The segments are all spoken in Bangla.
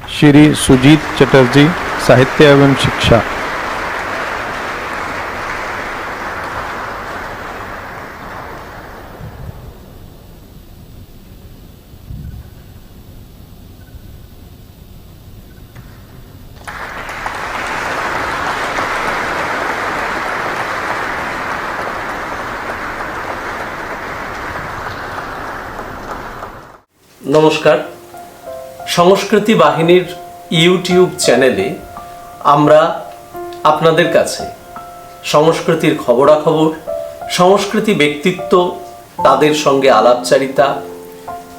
श्री सुजीत चटर्जी, साहित्य एवं शिक्षा। নমস্কার। সংস্কৃতি বাহিনীর ইউটিউব চ্যানেলে আমরা আপনাদের কাছে সংস্কৃতির খবরাখবর, সংস্কৃতি ব্যক্তিত্ব, তাদের সঙ্গে আলাপচারিতা,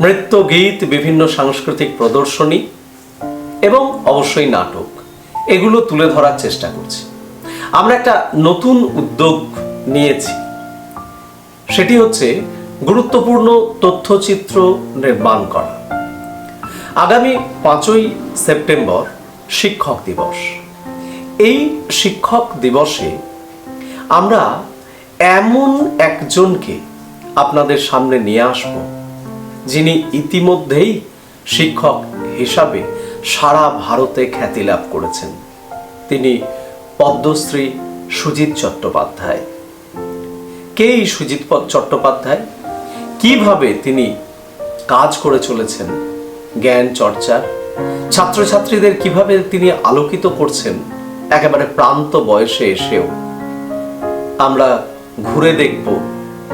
নৃত্য, গীত, বিভিন্ন সাংস্কৃতিক প্রদর্শনী এবং অবশ্যই নাটক, এগুলো তুলে ধরার চেষ্টা করছি। আমরা একটা নতুন উদ্যোগ নিয়েছি, সেটি হচ্ছে গুরুত্বপূর্ণ তথ্যচিত্র নির্মাণ করা। আগামী 5ই সেপ্টেম্বর শিক্ষক দিবস। এই শিক্ষক দিবসে আমরা এমন একজনকে আপনাদের সামনে নিয়ে আসব, যিনি ইতিমধ্যেই শিক্ষক হিসাবে সারা ভারতে খ্যাতি লাভ করেছেন। তিনি পদ্মশ্রী সুজিত চট্টোপাধ্যায়। কে এই সুজিত চট্টোপাধ্যায়? কিভাবে তিনি কাজ করে চলেছেন জ্ঞান চর্চার, ছাত্রছাত্রীদের কিভাবে তিনি আলোকিত করছেন একেবারে প্রান্ত বয়সে এসেও। আমরা ঘুরে দেখব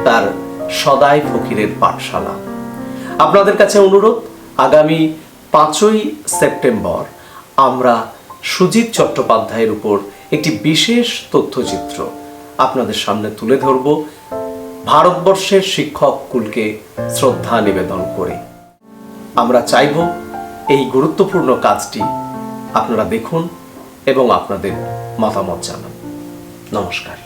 তার সদাই ফকিরের পাঠশালা। আপনাদের কাছে অনুরোধ, আগামী 5ই সেপ্টেম্বর আমরা সুজিত চট্টোপাধ্যায়ের উপর একটি বিশেষ তথ্যচিত্র আপনাদের সামনে তুলে ধরব, ভারতবর্ষের শিক্ষক কুলকে শ্রদ্ধা নিবেদন করে। আমরা চাইব এই গুরুত্বপূর্ণ কাজটি আপনারা দেখুন এবং আপনাদের মতামত জানান। নমস্কার।